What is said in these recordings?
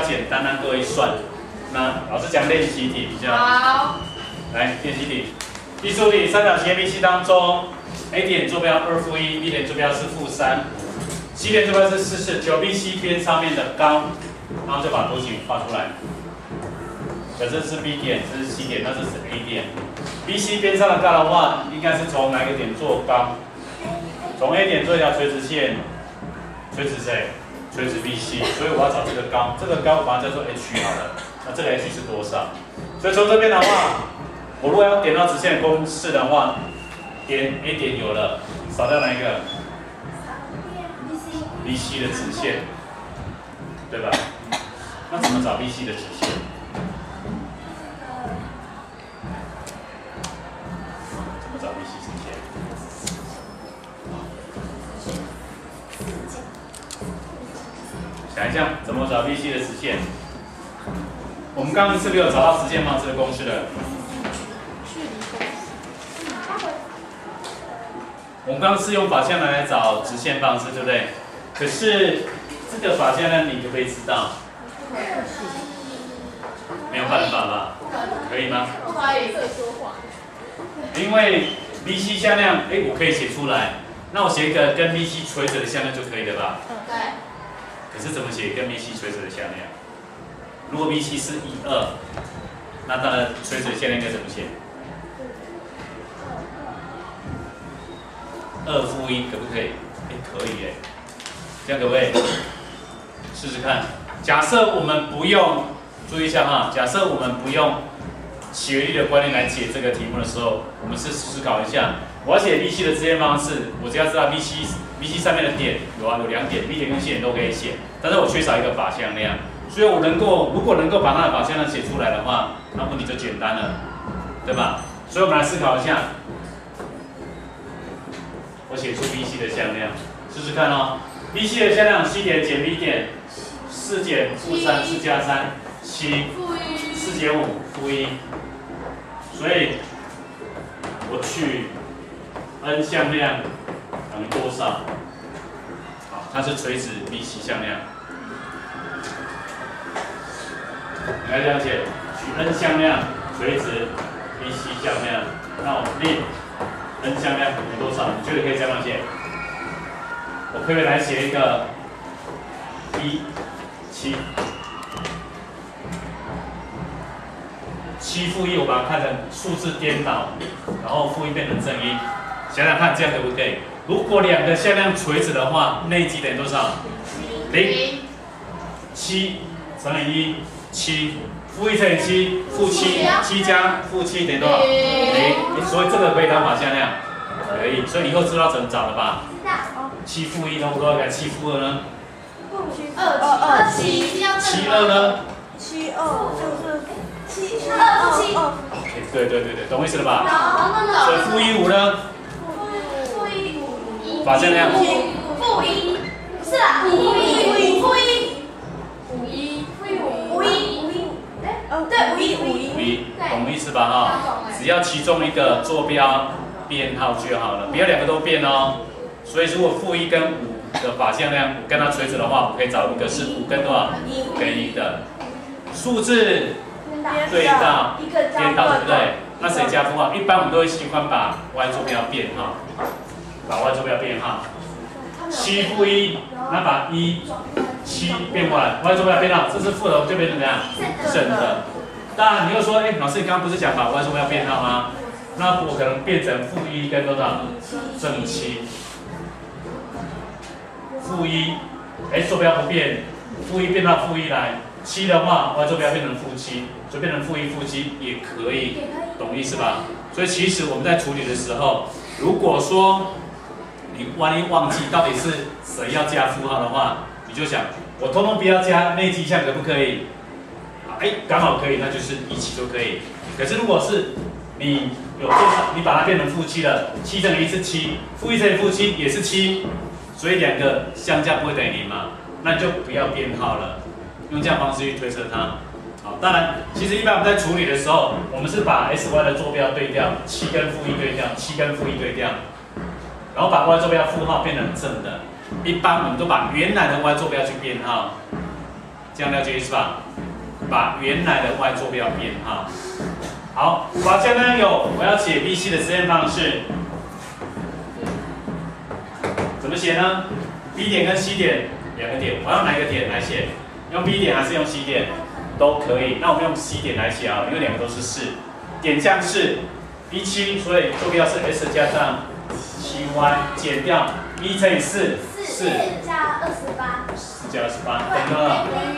简单，让各位算。那老师讲练习题比较好。来练习题，第数题，三角形 ABC 当中 ，A 点坐标2-1，B 点坐标是-3，C 点坐标是44，求 BC 边上面的高，然后就把图形画出来。这是 B 点，这是 C 点，那这是 A 点。BC 边上的高的话，应该是从哪个点做高？从 A 点做一条垂直线，垂直谁？垂直 BC， 所以我要找这个高，这个高把它叫做 H 好了。那这个 H 是多少？所以从这边的话，我如果要点到直线的公式的话，点 A 点有了，少掉哪一个 ？BC 的直线，对吧？那怎么找 BC 的直线？怎么找 BC 直线？想一下，怎么找 BC 的直线？我们刚刚是不是有找到直线方式的公式的？我们刚刚是用法向量来找直线方式，对不对？可是这个法向量你可不可以知道？没有办法吧？可以吗？不可以说谎。因为 BC 向量，我可以写出来。那我写一个跟 BC 垂直的向量就可以了吧？对。可是怎么写跟 BC 垂直的向量？如果 BC 是1、2，那它的垂直的向量应该怎么写？2-1可不可以？可以耶。这样可不可以？试试看。假设我们不用，注意一下哈，假设我们不用起源力的观念来解这个题目的时候，我们是思考一下，我要写 BC 的直线方式，我只要知道 BC 上面的点有2点 ，B 点跟 C 点都可以写，但是我缺少一个法向量，所以我如果能够把它的法向量写出来的话，那问题就简单了，对吧？所以我们来思考一下，我写出 BC 的向量，试试看哦。BC 的向量 C 点减 B 点，4减-3，4加3，7，4减5-1，所以我取 n 向量等于多少？好，它是垂直 BC 向量。你来了解，取 n 向量垂直 BC 向量，那我们令 n 向量等于多少？你觉得可以这样写？我可以来写一个7，7-1，我把它看成数字颠倒，然后-1变成正1，想想看这样可不可以？如果两个向量垂直的话，内积等于多少？0，7乘以1，7，-1乘以7，-7加-7等于多少？0，所以这个可以当法向量，可以，所以以后知道怎么找了吧？7-1呢？我多少个7-2呢？7-2呢？7-2就是2-7。对，懂我意思了吧？所以-1-5呢？法向量。-1，是啦，-1，对，5-1，懂我意思吧？哈，只要其中一个坐标编号就好了，不要两个都变哦。所以如果-1跟5的法向量跟它垂直的话，我可以找一个是5跟多少？5跟1的数字对到颠倒，对不对？那谁加负号？一般我们都会习惯把 y 坐标变号，把 y 坐标变号。7-1，那把7变过来 ，y 坐标变号，这是负的，就变成怎样？正的。当然你又说，老师你刚刚不是讲把 y 坐标变号吗？那我可能变成-1跟多少？正7。-1，坐标不变，-1变到-1来，7的话 ，y 坐标变成-7，就变成-1，-7也可以，懂意思吧？所以其实我们在处理的时候，如果说你万一忘记到底是谁要加负号的话，你就想，我通通不要加内积项可不可以？刚好可以，那就是一起就可以。可是如果是你有多少，你把它变成-7了，7乘以1是7，-1乘以-7也是7。所以两个相加不会等于0嘛，那你就不要编号了，用这样方式去推测它。好，当然，其实一般我们在处理的时候，我们是把 s y 的坐标对调，7跟-1对调，7跟-1对调，然后把 y 坐标负号变成正的。一般我们都把原来的 y 坐标去编号，这样了解意思吧？把原来的 y 坐标编号。好，把江刚有我要解 BC 的实验方式，怎么写呢 ？B 点跟 C 点两个点，我要哪一个点来写？用 B 点还是用 C 点？都可以。那我们用 C 点来写啊，因为两个都是4，点将是 B7，所以坐标是 S 加上 7y 减掉1乘以4，4加28，4加28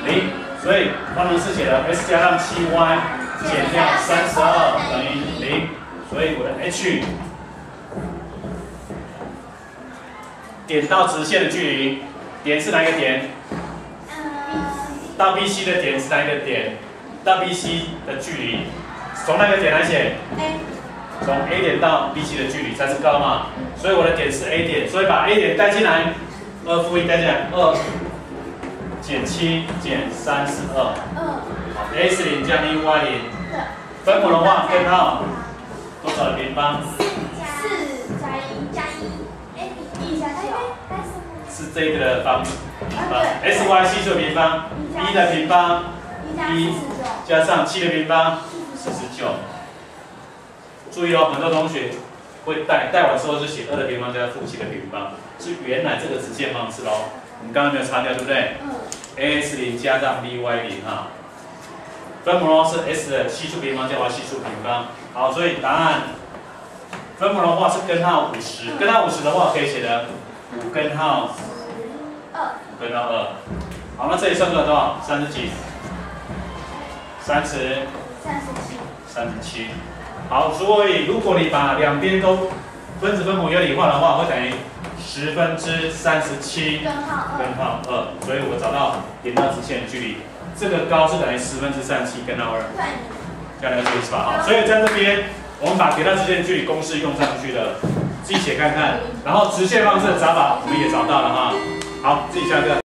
等于0，所以方程式写了 S 加上 7y 减掉32等于0，所以我的 H 点到直线的距离，点是哪一个点？到 BC 的点是哪一个点？到 BC 的距离，从哪个点来写？从 A 点到 BC 的距离才是高嘛，所以我的点是 A 点，所以把 A 点带进来，2负1带进来，2减7减32，好 ，x 0加1 y 0，分母的话根号多少的平方4加1加1，1加9，是这个的平方 ，s y 系数平方，1的平方1加上7的平方49。注意哦，很多同学会带完之后就写2的平方加负7的平方，是原来这个直线方式喽。我们刚刚没有擦掉，对不对？ax 0加上 by 0哈，分母是 s 的系数平方加 y 系数平方。好，所以答案分母的话是根号50，根号50的话可以写的5根号2，5根号2。好，那这里算出来多少？30几？37。好，所以如果你把两边都分子分母有理化的话，会等于37/37根号2，所以我找到点到直线的距离，这个高是等于37/37根号2，这样了解意思吧？好，所以在这边我们把点到直线的距离公式用上去了，自己写看看，然后直线方式的找法我们也找到了哈。好，自己下课。